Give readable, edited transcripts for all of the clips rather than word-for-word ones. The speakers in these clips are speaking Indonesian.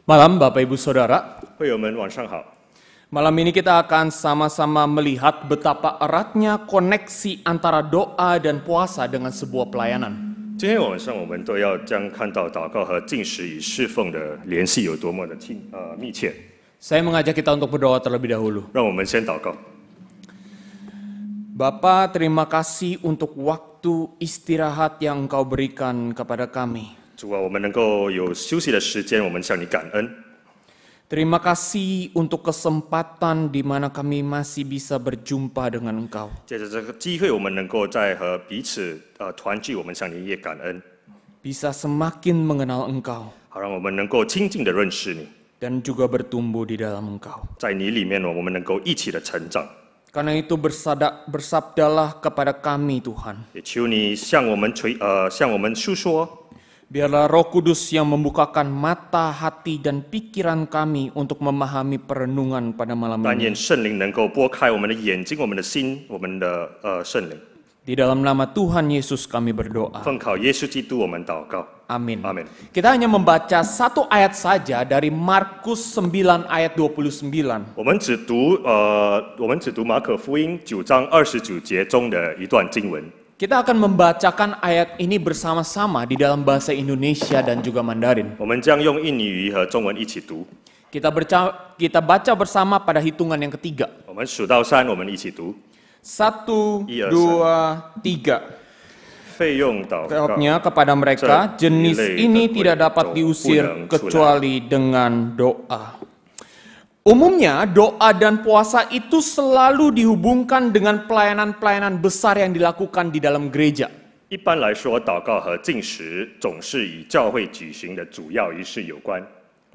Malam Bapak Ibu Saudara, 会友们晚上好。 malam ini kita akan sama-sama melihat betapa eratnya koneksi antara doa dan puasa dengan sebuah pelayanan. 今天晚上我们都要将看到祷告和进食与侍奉的联系有多么的密切。 Saya mengajak kita untuk berdoa terlebih dahulu. 让我们先祷告。 Bapa, terima kasih untuk waktu istirahat yang Engkau berikan kepada kami. 主啊，我们能够有休息的时间，我们向你感恩。 Terima kasih untuk kesempatan di mana kami masih bisa berjumpa dengan Engkau. 借着这个机会，我们能够在和彼此团聚，我们向你也感恩， Bisa semakin mengenal Engkau 好让我们能够亲近的认识你， dan juga bertumbuh di dalam Engkau. 在你里面，我们能够一起的成长。 Karena itu bersabdalah kepada kami Tuhan. 也求你向我们述说。 Biarlah Roh Kudus yang membukakan mata, hati, dan pikiran kami untuk memahami perenungan pada malam 但 ini. 愿圣灵能够拨开我们的眼睛、我们的心、我们的圣灵。 Di dalam nama Tuhan Yesus kami berdoa. 奉靠耶稣基督，我们祷告。 Amin. Amin. Kita hanya membaca satu ayat saja dari Markus 9 ayat 29. 我们只读马可福音9章29节中的一段经文。 Kita akan membacakan ayat ini bersama-sama di dalam bahasa Indonesia dan juga Mandarin. 我们将用印尼语和中文一起读。 Kita baca bersama pada hitungan yang ketiga. 我们数到3，我们一起读。 1, 1, 2, 3. 费用祷告。 Jawabnya kepada mereka, jenis ini tidak dapat diusir kecuali dengan doa. Umumnya doa dan puasa itu selalu dihubungkan dengan pelayanan-pelayanan besar yang dilakukan di dalam gereja. 一般来说，祷告和进食总是与教会举行的主要仪式有关。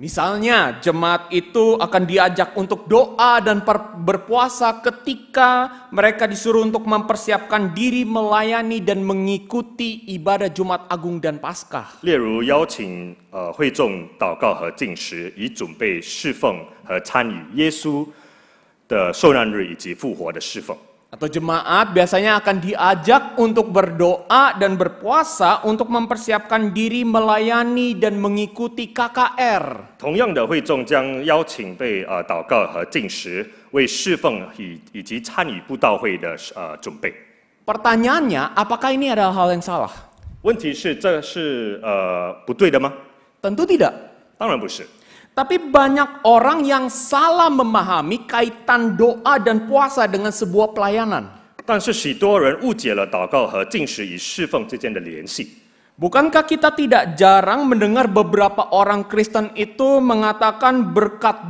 Misalnya, jemaat itu akan diajak untuk doa dan berpuasa ketika mereka disuruh untuk mempersiapkan diri melayani dan mengikuti ibadah Jumat Agung dan Paskah. 例如，邀请会众祷告和进食，以准备侍奉和参与耶稣的受难日以及复活的侍奉。 Atau jemaat biasanya akan diajak untuk berdoa dan berpuasa untuk mempersiapkan diri melayani dan mengikuti KKR. 同样的，会众将邀请被祷告和进食，为侍奉以及参与布道会的准备。 Pertanyaannya, apakah ini adalah hal yang salah? 问题是，这是不对的吗？ Tentu tidak. 当然不是。 Tapi banyak orang yang salah memahami kaitan doa dan puasa dengan sebuah pelayanan. 但是许多人误解了祷告和进食与侍奉之间的联系。 Bukankah kita tidak jarang mendengar beberapa orang Kristen itu mengatakan berkat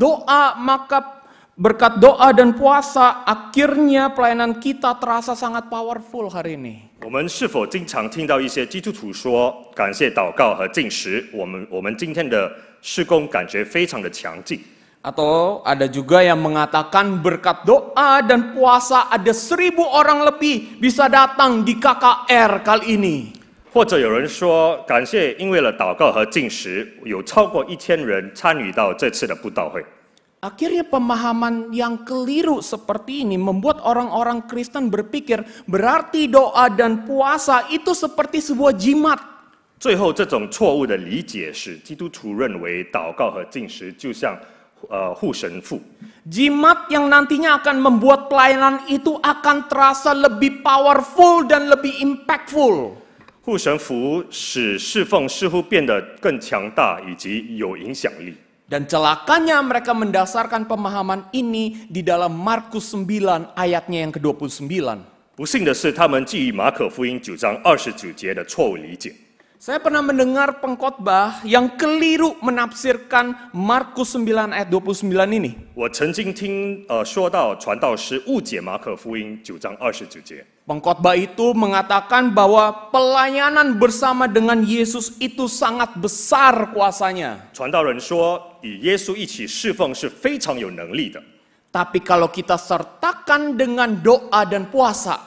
doa dan puasa akhirnya pelayanan kita terasa sangat powerful hari ini. 我们是否经常听到一些基督徒说，感谢祷告和进食，我们今天的事工感觉非常的强劲？ Atau ada juga yang mengatakan berkat doa dan puasa ada 1000 orang lebih bisa datang di KKR kali ini. 或者有人说，感谢因为了祷告和进食，有超过1000人参与到这次的布道会。 Akhirnya pemahaman yang keliru seperti ini membuat orang-orang Kristen berpikir berarti doa dan puasa itu seperti sebuah jimat. 最后，这种错误的理解使基督徒认为祷告和进食就像护神符。 Jimat yang nantinya akan membuat pelayanan itu akan terasa lebih powerful dan lebih impactful. 护神符使侍奉似乎变得更强大以及有影响力。 Dan celakanya mereka mendasarkan pemahaman ini di dalam Markus 9 ayatnya yang ke-29. 不幸的是，他们基于马可福音9章29节的错误理解。 Saya pernah mendengar pengkhotbah yang keliru menafsirkan Markus 9 ayat 29 ini. 我曾经说到传道师误解马可福音9章29节。 Pengkhotbah itu mengatakan bahwa pelayanan bersama dengan Yesus itu sangat besar kuasanya. 传道人说，与耶稣一起侍奉是非常有能力的。 Tapi kalau kita sertakan dengan doa dan puasa,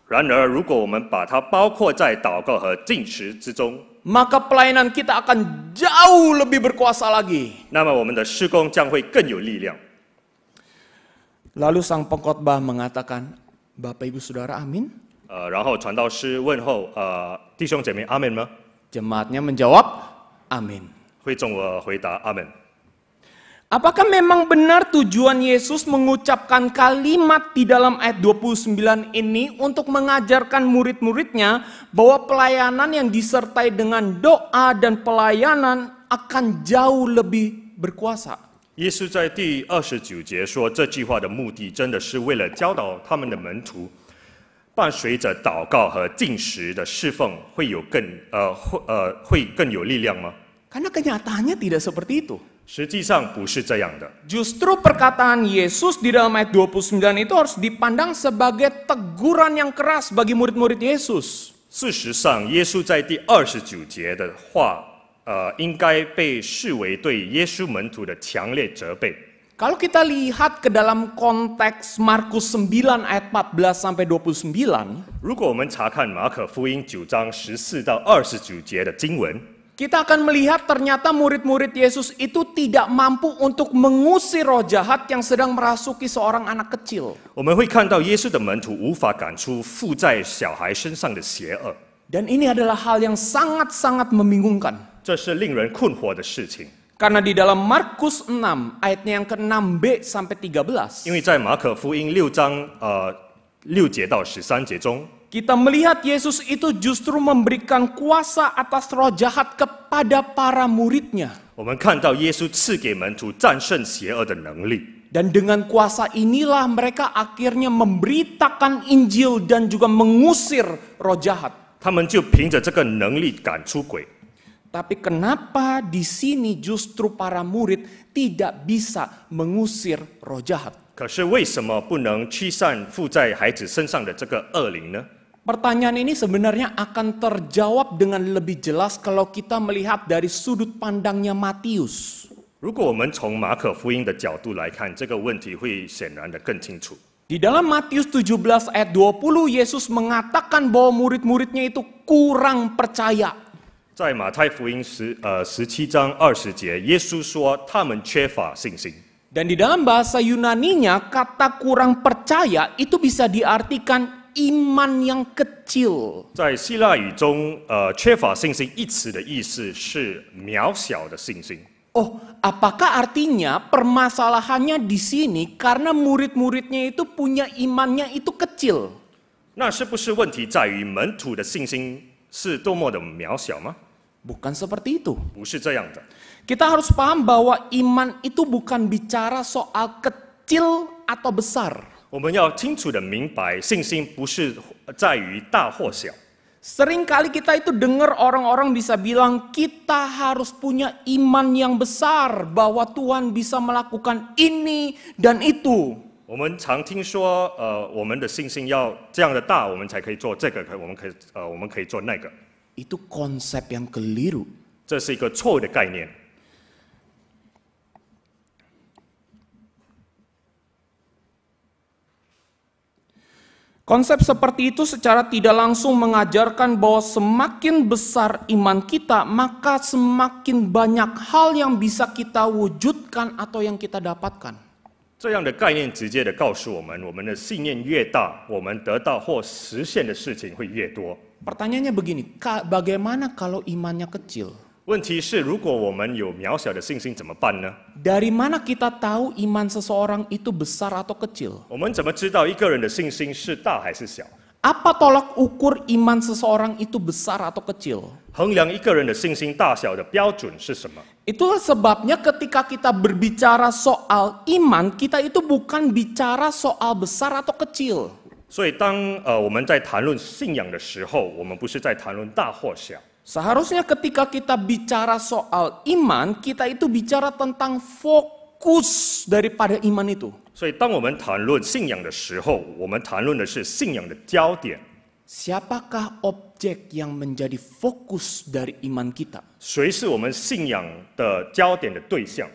然而，如果我们把它包括在祷告和进食之中， maka pelayanan kita akan jauh lebih berkuasa lagi. 那么我们的事工将会更有力量。 Lalu sang pengkhotbah mengatakan, Bapak Ibu Saudara, amin. 然后传道师问候弟兄姐妹，阿门吗？ Jemaatnya menjawab, amin. 会众回答阿门。Apakah memang benar tujuan Yesus mengucapkan kalimat di dalam ayat 29 ini untuk mengajarkan murid-muridnya bahwa pelayanan yang disertai dengan doa dan pelayanan akan jauh lebih berkuasa? 耶稣在第29节说，这句话的目的真的是为了教导他们的门徒，伴随着祷告和禁食的侍奉会更有力量吗？ Karena kenyataannya tidak seperti itu. 实际上不是这样的。 Justru perkataan Yesus di dalam ayat 29 itu harus dipandang sebagai teguran yang keras bagi murid-murid Yesus. 事实上，耶稣在第29节的话，应该被视为对耶稣门徒的强烈责备。 Kalau kita lihat ke dalam konteks Markus 9 ayat 14 sampai 29, 如果我们查看马可福音9章14到29节的经文， kita akan melihat ternyata murid-murid Yesus itu tidak mampu untuk mengusir roh jahat yang sedang merasuki seorang anak kecil. 我们会看到耶稣的门徒无法赶出附在小孩身上的邪恶， Dan ini adalah hal yang sangat-sangat membingungkan. 这是令人困惑的事情。 Karena di dalam Markus 6 ayatnya yang ke-6b sampai 13, 因为在马可福音6章6节到13节中， kita melihat Yesus itu justru memberikan kuasa atas roh jahat kepada para muridnya. 我们看到耶稣赐给门徒战胜邪恶的能力。 Dan dengan kuasa inilah mereka akhirnya memberitakan Injil dan juga mengusir roh jahat. 他们就凭着这个能力赶出鬼。 Tapi kenapa di sini justru para murid tidak bisa mengusir roh jahat? 可是为什么不能驱散附在孩子身上的这个恶灵呢？ Pertanyaan ini sebenarnya akan terjawab dengan lebih jelas kalau kita melihat dari sudut pandangnya Matius. 如果我们从马可福音的角度来看，这个问题会显然的更清楚。 Di dalam Matius 17 ayat 20, Yesus mengatakan bahwa murid-muridnya itu kurang percaya. 在马太福音17章20节，耶稣说他们缺乏信心。 Dan di dalam bahasa Yunaninya, kata kurang percaya itu bisa diartikan iman yang kecil. 在希腊语中，缺乏信心一词的意思是渺小的信心。 Oh, apakah artinya permasalahannya di sini karena murid-muridnya itu punya imannya itu kecil? 那是不是问题在于门徒的信心是多么的渺小吗？ Bukan seperti itu. 不是这样的。 Kita harus paham bahwa iman itu bukan bicara soal kecil atau besar. 我们要清楚的明白，信心不是在于大或小。 Seringkali kita itu dengar orang-orang bisa bilang kita harus punya iman yang besar bahwa Tuhan bisa melakukan ini dan itu. 我们常听说，我们的信心要这样的大，我们才可以做这个，我们可以做那个。 Itu konsep yang keliru. 这是一个错误的概念。 Konsep seperti itu secara tidak langsung mengajarkan bahwa semakin besar iman kita, maka semakin banyak hal yang bisa kita wujudkan atau yang kita dapatkan. 这样的概念直接的告诉我们，我们的信念越大，我们得到或实现的事情会越多。 Pertanyaannya begini, bagaimana kalau imannya kecil? 问题是，如果我们有渺小的信心怎么办呢？ Dari mana kita tahu iman seseorang itu besar atau kecil? 我们怎么知道一个人的信心是大还是小？ Apa tolak ukur iman seseorang itu besar atau kecil? 衡量一个人的信心大小的标准是什么？ Itulah sebabnya ketika kita berbicara soal iman, kita itu bukan bicara soal besar atau kecil. 所以当我们在谈论信仰的时候，我们不是在谈论大或小。 Seharusnya ketika kita bicara soal iman, kita itu bicara tentang fokus daripada iman itu. 所以当我们谈论信仰的时候，我们谈论的是信仰的焦点。 Siapakah objek yang menjadi fokus dari iman kita? 谁是我们信仰的焦点的对象？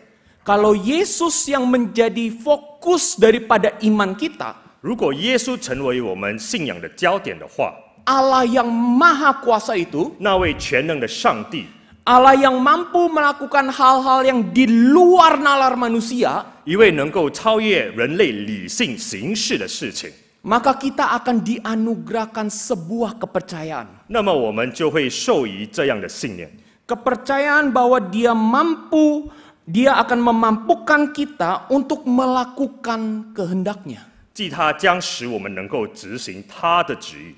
Kalau Yesus yang menjadi fokus daripada iman kita, 如果耶稣成为我们信仰的焦点的话， Allah yang maha kuasa itu, 那位全能的上帝， Allah yang mampu melakukan hal-hal yang di luar nalar manusia, 一位能够超越人类理性行事的事情， maka kita akan dianugerahkan sebuah kepercayaan. 那么我们就会受于这样的信念， Kepercayaan bahwa dia mampu Dia akan memampukan kita untuk melakukan kehendaknya. 即他将使我们能够执行他的旨意。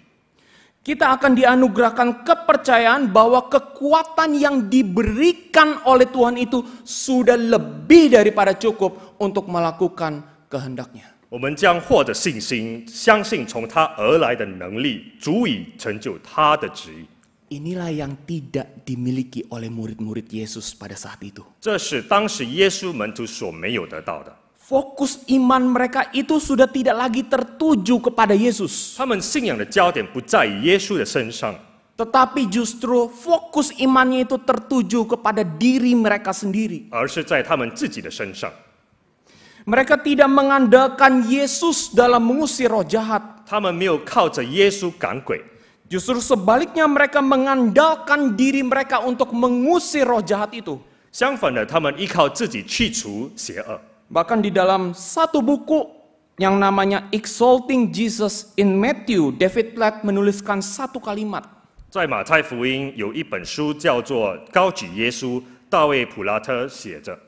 Kita akan dianugerahkan kepercayaan bahwa kekuatan yang diberikan oleh Tuhan itu sudah lebih daripada cukup untuk melakukan kehendaknya. 我们将获得信心，相信从他而来的能力足以成就他的旨意。 Inilah yang tidak dimiliki oleh murid-murid Yesus pada saat itu. 这是当时耶稣门徒所没有得到的。 Fokus iman mereka itu sudah tidak lagi tertuju kepada Yesus. 他们信仰的焦点不在于耶稣的身上， Tetapi justru fokus imannya itu tertuju kepada diri mereka sendiri. 而是在他们自己的身上。 Mereka tidak mengandalkan Yesus dalam mengusir roh jahat. 他们没有靠着耶稣赶鬼， Justru sebaliknya mereka mengandalkan diri mereka untuk mengusir roh jahat itu. 相反的，他们依靠自己去除邪恶。 Bahkan di dalam satu buku yang namanya Exalting Jesus in Matthew, David Platt menuliskan satu kalimat. 在马太福音有一本书叫做《高举耶稣》，大卫普拉特写着。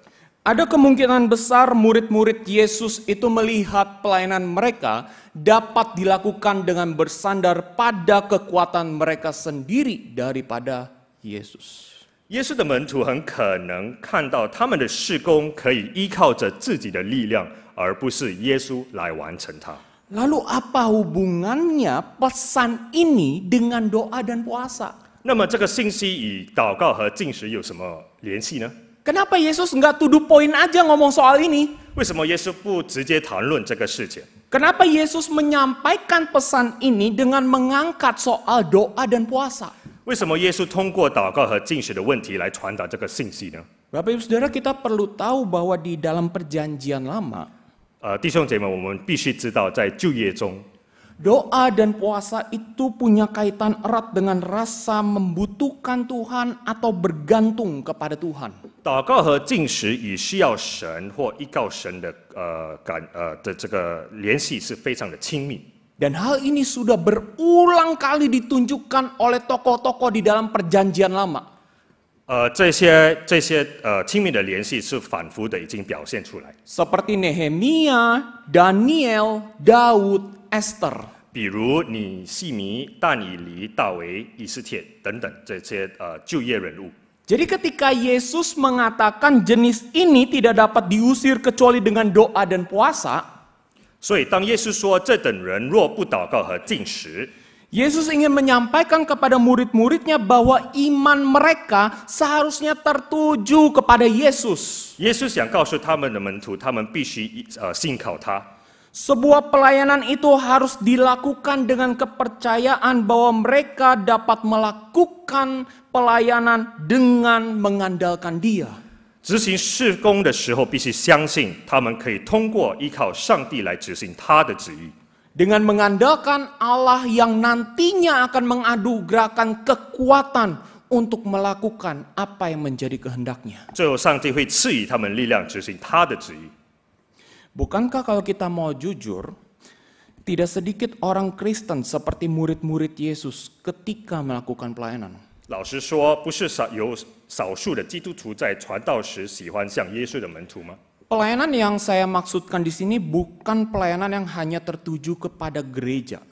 Ada kemungkinan besar murid-murid Yesus itu melihat pelayanan mereka dapat dilakukan dengan bersandar pada kekuatan mereka sendiri daripada Yesus. 耶稣的门徒很可能看到他们的事工可以依靠着自己的力量，而不是耶稣来完成它。 Lalu apa hubungannya pesan ini dengan doa dan puasa? 那么这个信息与祷告和进食有什么联系呢？ Kenapa Yesus nggak to the point aja ngomong soal ini? 为什么耶稣不直接谈论这个事情？ Kenapa Yesus menyampaikan pesan ini dengan mengangkat soal doa dan puasa? 为什么耶稣通过祷告和进食的问题来传达这个信息呢？ Bapak Ibu Saudara, kita perlu tahu bahwa di dalam perjanjian lama, 弟兄姐妹，我们必须知道，在旧约中， doa dan puasa itu punya kaitan erat dengan rasa membutuhkan Tuhan atau bergantung kepada Tuhan. 祷告和进食与需要神或依靠神的这个联系是非常的亲密。 Dan hal ini sudah berulang kali ditunjukkan oleh tokoh-tokoh di dalam perjanjian lama. 这些亲密的联系是反复的已经表现出来。 Seperti Nehemia, Daniel, Daud, Esther. 比如尼西米、但以理、大卫、以斯帖等等这些旧约人物。 Jadi ketika Yesus mengatakan jenis ini tidak dapat diusir kecuali dengan doa dan puasa, 所以当耶稣说这等人若不祷告和进食， Yesus ingin menyampaikan kepada murid-muridnya bahwa iman mereka seharusnya tertuju kepada Yesus. 耶稣想告诉他们的门徒，他们必须信靠他。 Sebuah pelayanan itu harus dilakukan dengan kepercayaan bahwa mereka dapat melakukan pelayanan dengan mengandalkan Dia. 执行事工的时候，必须相信他们可以通过依靠上帝来执行他的旨意。 Dengan mengandalkan Allah yang nantinya akan menganugerahkan kekuatan untuk melakukan apa yang menjadi kehendaknya. 最后，上帝会赐予他们力量执行他的旨意。 Bukankah kalau kita mau jujur, tidak sedikit orang Kristen seperti murid-murid Yesus ketika melakukan pelayanan. 老实说，不是有少数的基督徒在传道时喜欢像耶稣的门徒吗？ Pelayanan yang saya maksudkan di sini bukan pelayanan yang hanya tertuju kepada gereja.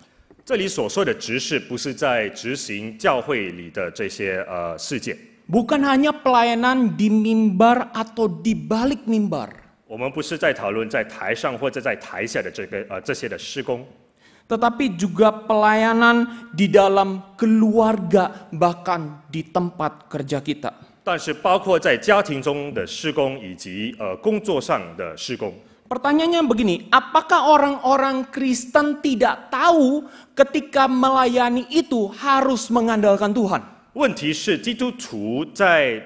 这里所说的执事，不是在执行教会里的这些事件。 Bukan hanya pelayanan di mimbar atau di balik mimbar. 我们不是在讨论在台上或者在台下的这些的施工， Tetapi juga pelayanan di dalam keluarga, bahkan di tempat kerja kita. 但是包括在家庭中的施工以及工作上的施工。 Pertanyaannya begini, apakah orang-orang Kristen tidak tahu ketika melayani itu harus mengandalkan Tuhan? 问题是基督徒在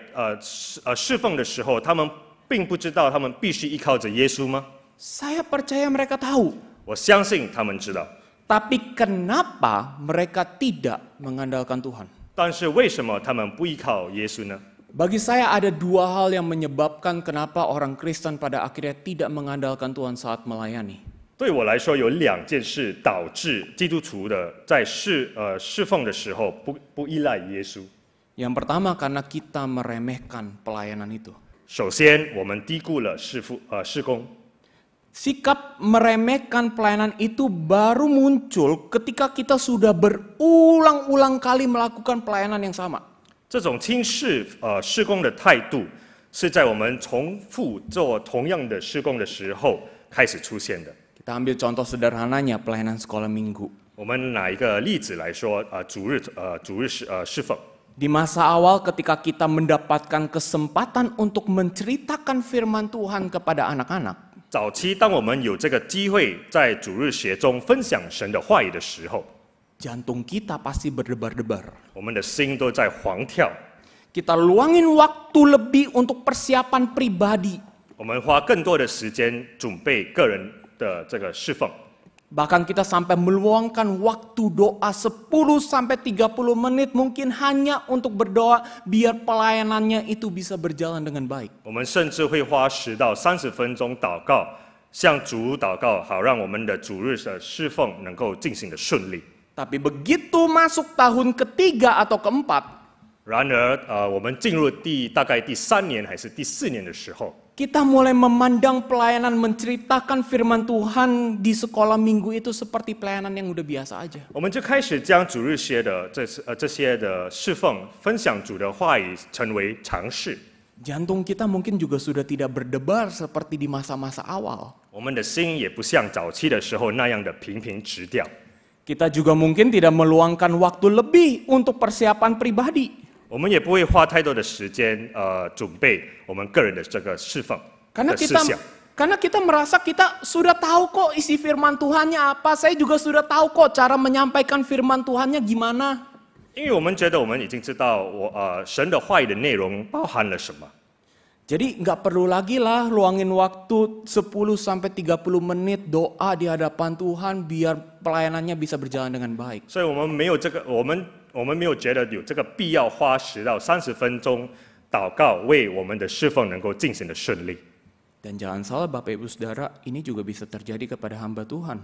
侍奉的时候，他们并不知道他们必须依靠着耶稣吗？ Saya percaya mereka tahu. 我相信他们知道。 Tapi kenapa mereka tidak mengandalkan Tuhan? 但是为什么他们不依靠耶稣呢？ Bagi saya ada dua hal yang menyebabkan kenapa orang Kristen pada akhirnya tidak mengandalkan Tuhan saat melayani. 对我来说，有两件事导致基督徒的在侍奉的时候不依赖耶稣。 Yang pertama karena kita meremehkan pelayanan itu. 首先，我们低估了事工。 Sikap meremehkan pelayanan itu baru muncul ketika kita sudah berulang-ulang kali melakukan pelayanan yang sama. 这种轻视事工的态度，是在我们重复做同样的事工的时候开始出现的。 Kita ambil contoh sederhananya pelayanan sekolah minggu. 我们拿一个例子来说，主日侍奉。 Di masa awal ketika kita mendapatkan kesempatan untuk menceritakan firman Tuhan kepada anak-anak, 早期当我们有这个机会在主日学中分享神的话语的时候， jantung kita pasti berdebar-debar. 我们的心都在狂跳。 Kita luangin waktu lebih untuk persiapan pribadi. 我们花更多的时间准备个人的这个侍奉。 Bahkan kita sampai meluangkan waktu doa 10 sampai 30 menit mungkin hanya untuk berdoa biar pelayanannya itu bisa berjalan dengan baik. 我们甚至会花10到30分钟祷告，向主祷告，好让我们的主日的侍奉能够进行的顺利。 Tapi begitu masuk tahun ketiga atau keempat, 然而，我们进入大概第3年还是第4年的时候， kita mulai memandang pelayanan menceritakan firman Tuhan di sekolah minggu itu seperti pelayanan yang udah biasa aja. 我们就开始将主日学的这些的侍奉、分享主的话语成为常事。 Jantung kita mungkin juga sudah tidak berdebar seperti di masa-masa awal. 我们的心也不像早期的时候那样的平平直调。 Kita juga mungkin tidak meluangkan waktu lebih untuk persiapan pribadi. 我们也不会花太多的时间准备我们个人的这个侍奉的事项。 Karena kita merasa kita sudah tahu kok isi firman Tuhannya apa. Saya juga sudah tahu kok cara menyampaikan firman Tuhannya gimana. 因为我们觉得我们已经知道神的话语的内容包含了什么。 Jadi nggak perlu lagi lah luangin waktu 10 sampai 30 menit doa di hadapan Tuhan biar pelayanannya bisa berjalan dengan baik. 所以我们没有这个，我们没有觉得有这个必要花10到30分钟祷告，为我们的侍奉能够进行的顺利。 Dan jangan salah Bapak Ibu Saudara, ini juga bisa terjadi kepada hamba Tuhan.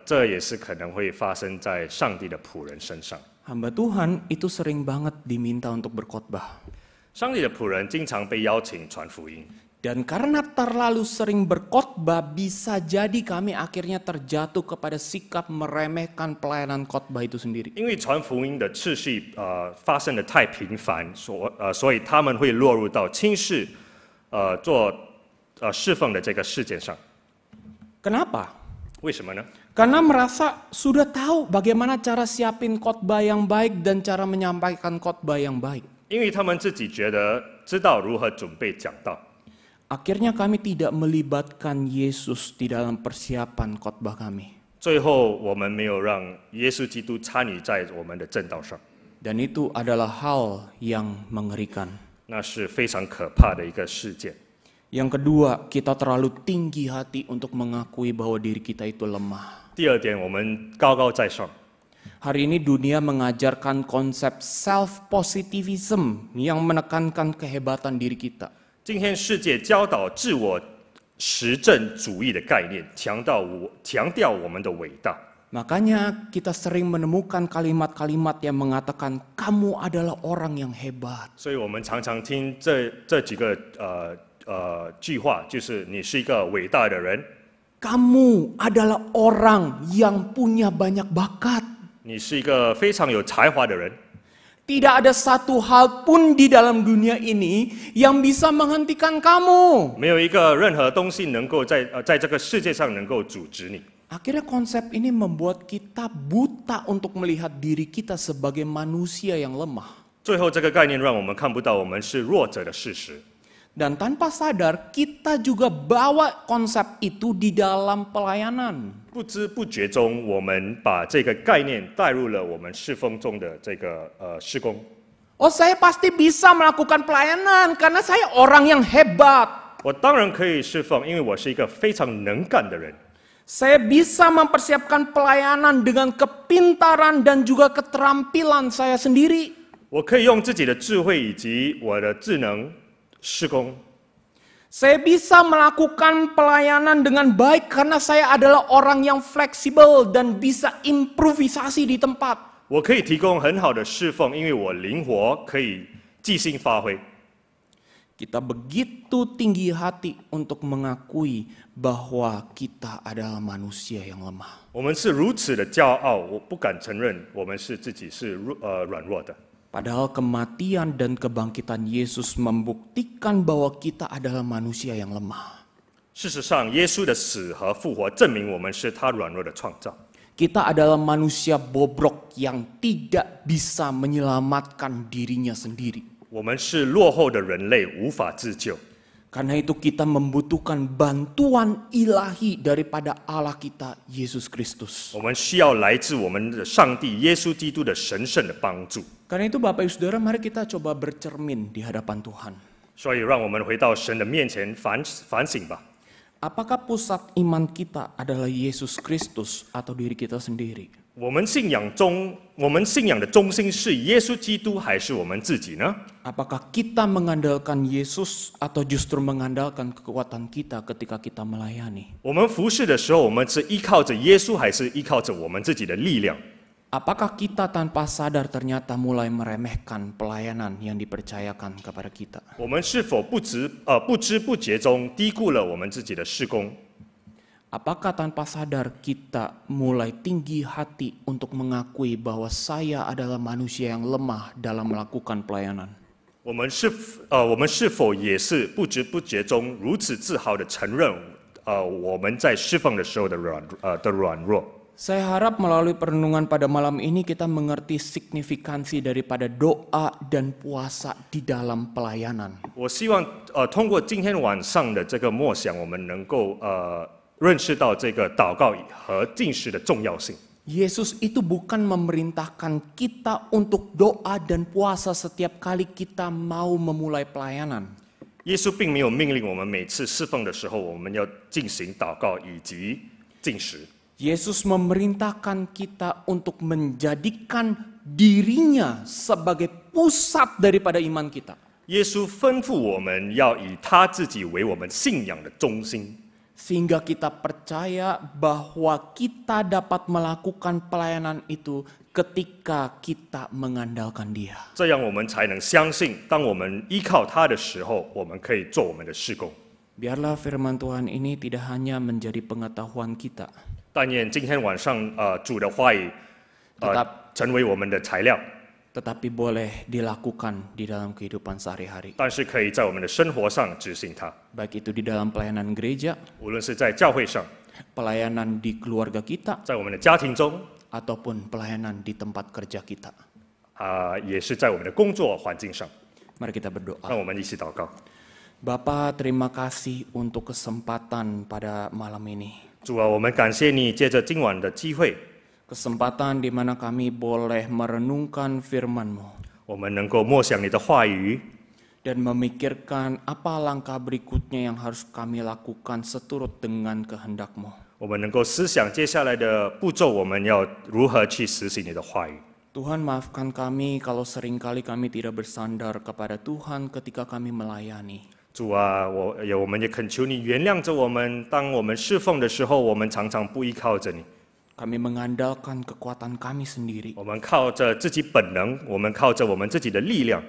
这也是可能会发生在上帝的仆人身上。 Hamba Tuhan itu sering banget diminta untuk berkhotbah. 上帝的仆人经常被邀请传福音。 Dan karena terlalu sering berkhotbah, bisa jadi kami akhirnya terjatuh kepada sikap meremehkan pelayanan khotbah itu sendiri. 因为传福音的次序发生的太频繁，所以他们会落入到轻视做侍奉的这个事件上。 Kenapa? 为什么呢？ Karena merasa sudah tahu bagaimana cara siapin khotbah yang baik dan cara menyampaikan khotbah yang baik. 因为他们自己觉得知道如何准备讲道。 Akhirnya kami tidak melibatkan Yesus di dalam persiapan khotbah kami. 最后，我们没有让耶稣基督参与在我们的正道上， Dan itu adalah hal yang mengerikan. 那是非常可怕的一个事件。 Yang kedua, kita terlalu tinggi hati untuk mengakui bahwa diri kita itu lemah. 第二点，我们高高在上。 Hari ini dunia mengajarkan konsep self-positivism yang menekankan kehebatan diri kita. 今天世界教导自我实证主义的概念，强调我们的伟大。 Makanya kita sering menemukan kalimat-kalimat yang mengatakan kamu adalah orang yang hebat. 所以我们常常听这几个句话，就是你是一个伟大的人， Kamu adalah orang yang punya banyak bakat. 你是一个非常有才华的人。 Tidak ada satu hal pun di dalam dunia ini yang bisa menghentikan kamu. 没有一个任何东西能够在这个世界上能够阻止你。 Akhirnya konsep ini membuat kita buta untuk melihat diri kita sebagai manusia yang lemah. 最后，这个概念让我们看不到我们是弱者的事实。 Dan tanpa sadar kita juga bawa konsep itu di dalam pelayanan. 不知不觉中，我们把这个概念带入了我们侍奉中的这个事工。 Oh, saya pasti bisa melakukan pelayanan karena saya orang yang hebat. 我当然可以侍奉，因为我是一个非常能干的人。 Saya bisa mempersiapkan pelayanan dengan kepintaran dan juga keterampilan saya sendiri. 我可以用自己的智慧以及我的智能事工。 Saya bisa melakukan pelayanan dengan baik karena saya adalah orang yang fleksibel dan bisa improvisasi di tempat. 我可以提供很好的侍奉，因为我灵活，可以即兴发挥。Kita begitu tinggi hati untuk mengakui bahwa kita adalah manusia yang lemah. 我们是如此的骄傲，我不敢承认我们是自己是软弱的。 Padahal kematian dan kebangkitan Yesus membuktikan bahwa kita adalah manusia yang lemah. 事实上，耶稣的死和复活证明我们是他软弱的创造。 Kita adalah manusia bobrok yang tidak bisa menyelamatkan dirinya sendiri. 我们是落后的人类，无法自救。 Karena itu kita membutuhkan bantuan ilahi daripada Allah kita, Yesus Kristus. 我们需要来自我们的上帝耶稣基督的神圣的帮助。 Karena itu Bapak Ibu Saudara, mari kita coba bercermin di hadapan Tuhan. 所以，让我们回到神的面前反省吧。 Apakah pusat iman kita adalah Yesus Kristus atau diri kita sendiri? 我们信仰的中心是耶稣基督，还是我们自己呢？ Apakah kita mengandalkan Yesus atau justru mengandalkan kekuatan kita ketika kita melayani? 我们服侍的时候，我们是依靠着耶稣，还是依靠着我们自己的力量？ Apakah kita tanpa sadar ternyata mulai meremehkan pelayanan yang dipercayakan kepada kita? 我们是否不知不觉中低估了我们自己的事工？ Apakah tanpa sadar kita mulai tinggi hati untuk mengakui bahwa saya adalah manusia yang lemah dalam melakukan pelayanan? 我们是否也是不知不觉中如此自豪的承认我们在侍奉的时候的软弱？ Saya harap melalui perenungan pada malam ini kita mengerti signifikansi daripada doa dan puasa di dalam pelayanan. 我希望通过今天晚上的这个默想，我们能够认识到这个祷告和禁食的重要性。 Yesus itu bukan memerintahkan kita untuk doa dan puasa setiap kali kita mau memulai pelayanan. 耶稣并没有命令我们每次侍奉的时候，我们要进行祷告以及禁食。 Yesus memerintahkan kita untuk menjadikan dirinya sebagai pusat daripada iman kita. 耶稣吩咐我们要以他自己为我们信仰的中心。 Sehingga kita percaya bahwa kita dapat melakukan pelayanan itu ketika kita mengandalkan Dia. 这样我们才能相信，当我们依靠他的时候，我们可以做我们的事工。 Biarlah firman Tuhan ini tidak hanya menjadi pengetahuan kita, 但愿今天晚上主的话语成为我们的材料， tetapi boleh dilakukan di dalam kehidupan sehari-hari. 但是可以在我们的生活上执行它。 Baik itu di dalam pelayanan gereja, 无论是在教会上， pelayanan di keluarga kita, 在我们的家庭中， ataupun pelayanan di tempat kerja kita. 也是在我们的工作环境上。 Mari kita berdoa. 让我们一起祷告。 Bapa, terima kasih untuk kesempatan pada malam ini. 主啊，我们感谢你，借着今晚的机会， Kesempatan di mana kami boleh merenungkan firman-Mu 我们能够默想你的话语， dan memikirkan apa langkah berikutnya yang harus kami lakukan seturut dengan kehendak-Mu. 我们能够思想接下来的步骤，我们要如何去实行你的话语。 Tuhan, maafkan kami kalau seringkali kami tidak bersandar kepada Tuhan ketika kami melayani. 主啊，我们也恳求你原谅着我们，当我们侍奉的时候，我们常常不依靠着你， Kami mengandalkan kekuatan kami sendiri. 我们靠着自己本能，我们靠着我们自己的力量，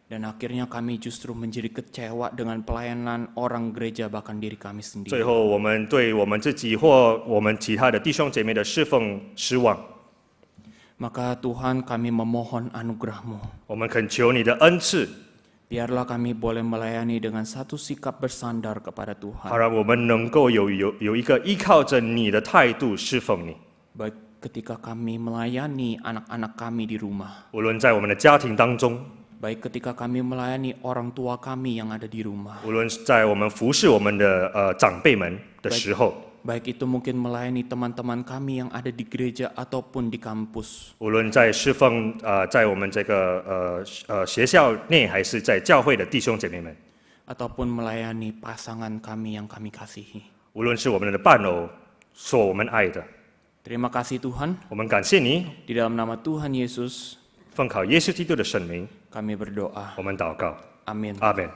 Dan akhirnya kami justru menjadi kecewa dengan pelayanan orang gereja bahkan diri kami 最 sendiri. 后我们对我们自己或我们其他的弟兄姐妹的侍奉失望。 Maka Tuhan, kami memohon anugerah-Mu. 我们恳求你的恩赐， Biarlah kami boleh melayani dengan satu sikap bersandar kepada 好 Tuhan. 让我们能够有一个依靠着你的态度侍奉你。 Baik ketika kami melayani anak-anak kami di rumah. 无论在我们的家庭当中， Baik ketika kami melayani orang tua kami yang ada di rumah. 无论在我们服侍我们的长辈们的时候， Baik itu mungkin melayani teman-teman kami yang ada di gereja ataupun di kampus. 无论在侍奉在我们这个学校内，还是在教会的弟兄姐妹们， Ataupun melayani pasangan kami yang kami kasihi. 无论是我们的伴偶，所我们爱的， Terima kasih Tuhan. 我们感谢你， Di dalam nama Tuhan Yesus, 奉靠耶稣基督的圣名， kami berdoa. 我们祷告， Amin. 阿门。